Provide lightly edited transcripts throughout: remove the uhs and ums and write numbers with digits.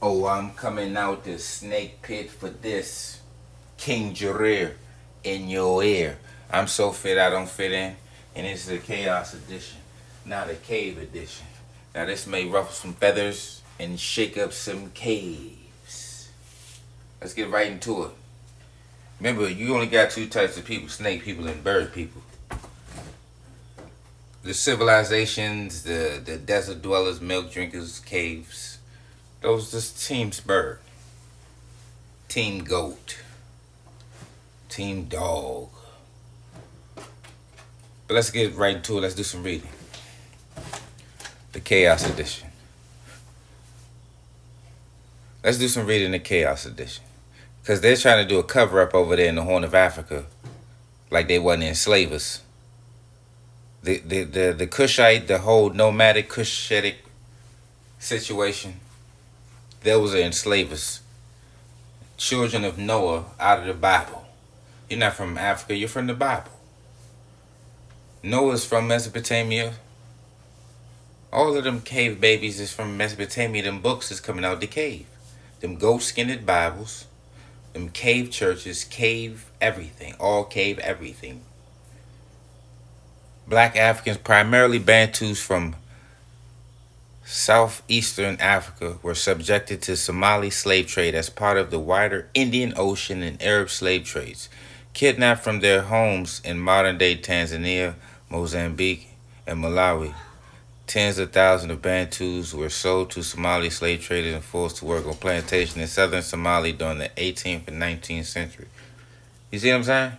Oh, I'm coming out the snake pit for this. King Jareer in your ear. I'm so fit I don't fit in. And this is the Chaos Edition, not the Cave Edition. Now this may ruffle some feathers and shake up some caves. Let's get right into it. Remember, you only got two types of people: snake people and bird people. The civilizations, the desert dwellers, milk drinkers, caves. Those just teams bird. Team goat. Team dog. But let's get right into it. Let's do some reading. The Chaos Edition. Let's do some reading. The Chaos Edition. Because they're trying to do a cover up over there in the Horn of Africa. Like they wasn't enslave us. The Cushite, the whole nomadic Cushitic situation. Those are enslavers. Children of Noah out of the Bible. You're not from Africa, you're from the Bible. Noah's from Mesopotamia. All of them cave babies is from Mesopotamia. Them books is coming out the cave. Them goat-skinned Bibles. Them cave churches, cave everything. All cave everything. Black Africans, primarily Bantus from southeastern Africa, were subjected to Somali slave trade as part of the wider Indian Ocean and Arab slave trades. Kidnapped from their homes in modern-day Tanzania, Mozambique, and Malawi, tens of thousands of Bantus were sold to Somali slave traders and forced to work on plantations in southern Somalia during the 18th and 19th century. You see what I'm saying?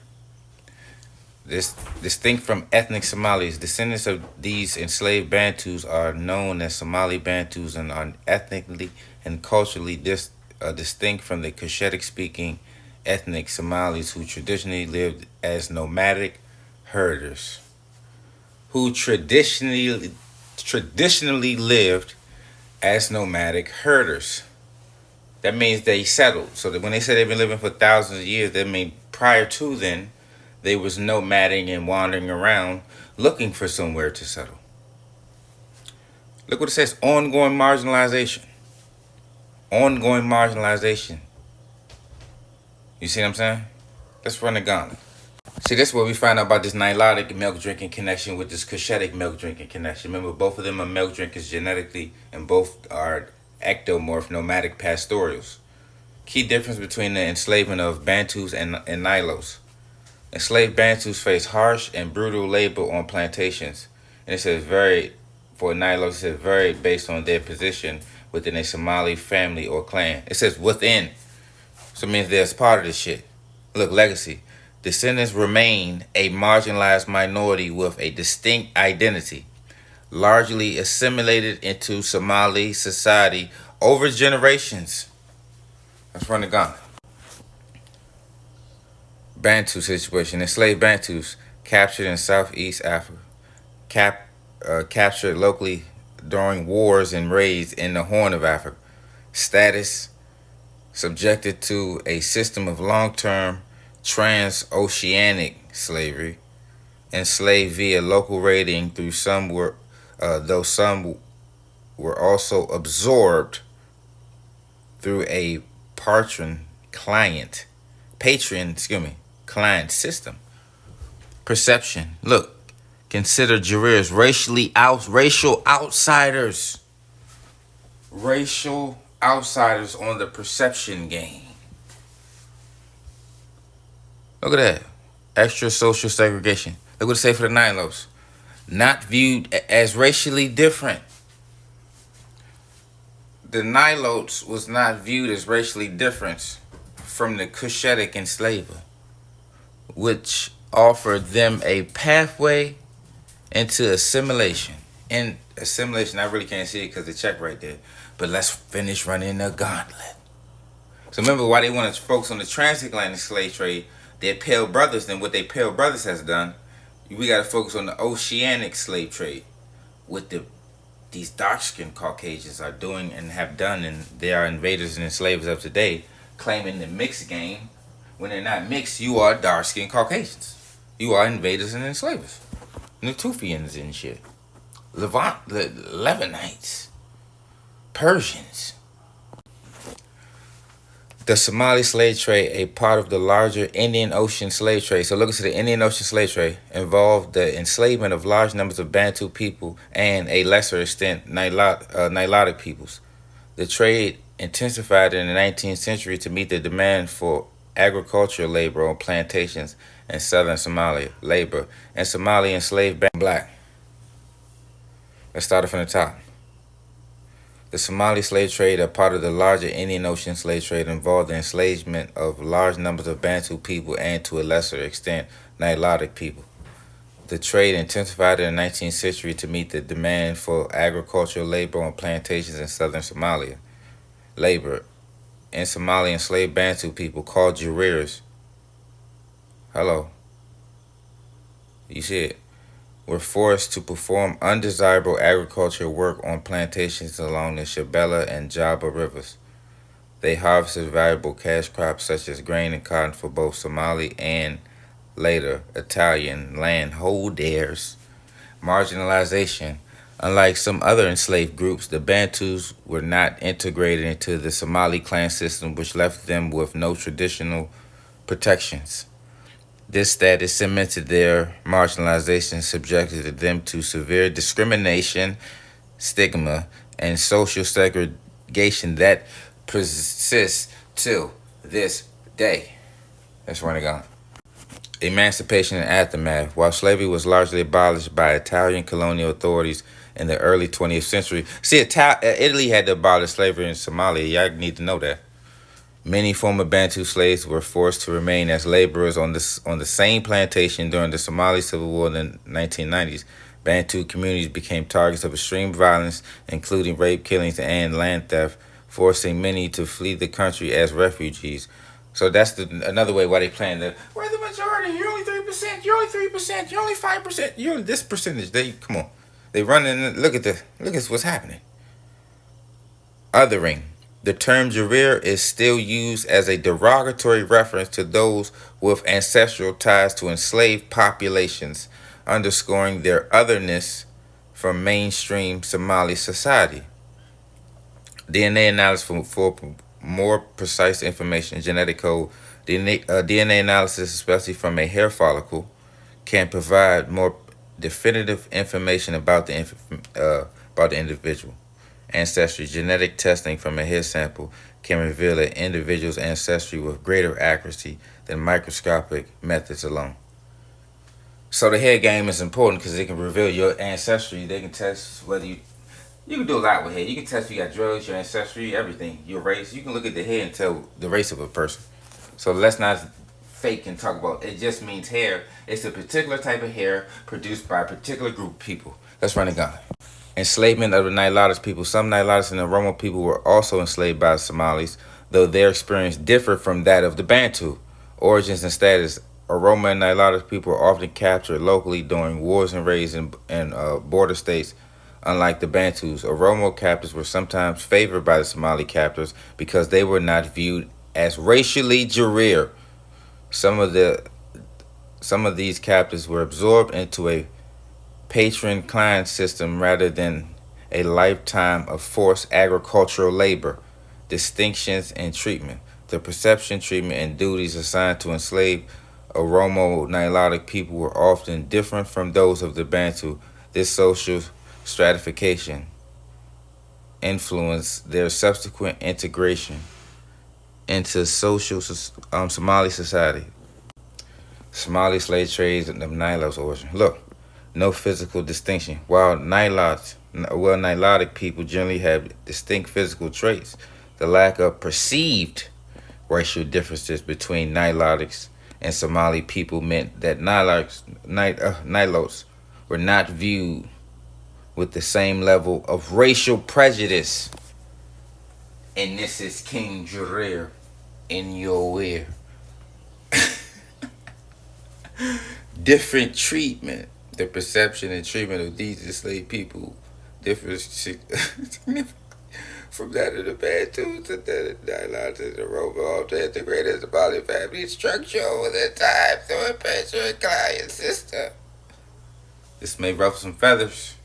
This distinct from ethnic Somalis, descendants of these enslaved Bantus are known as Somali Bantus and are ethnically and culturally distinct from the Cushitic-speaking ethnic Somalis who traditionally lived as nomadic herders. Traditionally lived as nomadic herders. That means they settled. So that when they say they've been living for thousands of years, that means prior to then, they was nomading and wandering around looking for somewhere to settle. Look what it says: ongoing marginalization. Ongoing marginalization. You see what I'm saying? Let's run the gauntlet. See, this is what we find out about this Nilotic milk drinking connection with this Cushitic milk drinking connection. Remember, both of them are milk drinkers genetically, and both are ectomorph nomadic pastorals. Key difference between the enslavement of Bantus and Nilos. Enslaved Bantus face harsh and brutal labor on plantations, and it says for Nilos, it says very based on their position within a Somali family or clan. It says within, so it means they're part of this shit. Look, legacy. Descendants remain a marginalized minority with a distinct identity, largely assimilated into Somali society over generations. Let's run the gauntlet. Bantu situation. Enslaved Bantus captured in Southeast Africa, captured locally during wars and raids in the Horn of Africa. Status: subjected to a system of long-term transoceanic slavery. Enslaved via local raiding, though some were also absorbed through a patron-client system. Perception. Look, consider Jareer's racial outsiders. Racial outsiders on the perception game. Look at that. Extra social segregation. Look what it say for the Nilos. Not viewed as racially different. The Nilotes was not viewed as racially different from the Cushitic enslaver, which offered them a pathway into assimilation. In assimilation, I really can't see it because the check right there. But let's finish running the gauntlet. So remember why they want to focus on the transatlantic slave trade, their pale brothers, than what their pale brothers has done. We got to focus on the oceanic slave trade, what these dark-skinned Caucasians are doing and have done, and they are invaders and enslavers of today, claiming the mixed game. When they're not mixed, you are dark-skinned Caucasians. You are invaders and enslavers. Natufians and shit. Levanites. Persians. The Somali slave trade, a part of the larger Indian Ocean slave trade. So look at the Indian Ocean slave trade involved the enslavement of large numbers of Bantu people and, a lesser extent, Nilotic peoples. The trade intensified in the 19th century to meet the demand for agricultural labor on plantations in southern Somalia. Labor and Somali enslaved black. Let's start it from the top. The Somali slave trade, a part of the larger Indian Ocean slave trade, involved the enslavement of large numbers of Bantu people and, to a lesser extent, Nilotic people. The trade intensified in the 19th century to meet the demand for agricultural labor on plantations in southern Somalia. Labor in Somalia enslaved Bantu people called Jarirs. Hello. You see it. Were forced to perform undesirable agricultural work on plantations along the Shabelle and Jaba rivers. They harvested valuable cash crops such as grain and cotton for both Somali and, later, Italian landholders. Marginalization. Unlike some other enslaved groups, the Bantus were not integrated into the Somali clan system, which left them with no traditional protections. This status cemented their marginalization, subjected them to severe discrimination, stigma, and social segregation that persists till this day. Let's run it on. Emancipation and aftermath. While slavery was largely abolished by Italian colonial authorities in the early 20th century, Italy had to abolish slavery in Somalia. Y'all need to know that. Many former Bantu slaves were forced to remain as laborers on the same plantation during the Somali Civil War in the 1990s. Bantu communities became targets of extreme violence, including rape, killings, and land theft, forcing many to flee the country as refugees. So that's another way why they plan the. We're the majority. You're only 3%. You're only 3%. You're only 5%. You're only this percentage. They come on. They run and look at what's happening. Othering. The term Jarir is still used as a derogatory reference to those with ancestral ties to enslaved populations, underscoring their otherness from mainstream Somali society. DNA analysis for more precise information, genetic code. DNA analysis, especially from a hair follicle, can provide more definitive information about the individual. Ancestry. Genetic testing from a hair sample can reveal an individual's ancestry with greater accuracy than microscopic methods alone. So the hair game is important because it can reveal your ancestry. They can test whether you can do a lot with hair. You can test if you got drugs, your ancestry, everything, your race. You can look at the hair and tell the race of a person. So let's not fake and talk about it. Just means hair. It's a particular type of hair produced by a particular group of people. Let's run it down. Enslavement of the Nilotic people. Some Nilotic and Oromo people were also enslaved by the Somalis, though their experience differed from that of the Bantu. Origins and status. Oromo and Nilotic people were often captured locally during wars and raids in border states. Unlike the Bantus, Oromo captors were sometimes favored by the Somali captors because they were not viewed as racially Jarir. Some of these captors were absorbed into a patron-client system rather than a lifetime of forced agricultural labor. Distinctions in treatment. The perception, treatment, and duties assigned to enslaved Oromo Nilotic people were often different from those of the Bantu. This social stratification influenced their subsequent integration into social Somali society. Somali slave trades and the Nilo's origin. Look. No physical distinction. While Nilotic people generally have distinct physical traits, the lack of perceived racial differences between Nilotics and Somali people meant that Nilotes were not viewed with the same level of racial prejudice. And this is King Jarir in your ear. Different treatment. The perception and treatment of these enslaved people differs from that of the Bantus and the Nilotes and the Oromo, all to integrate as a Somali family structure over the time through a patron-client system. This may ruffle some feathers.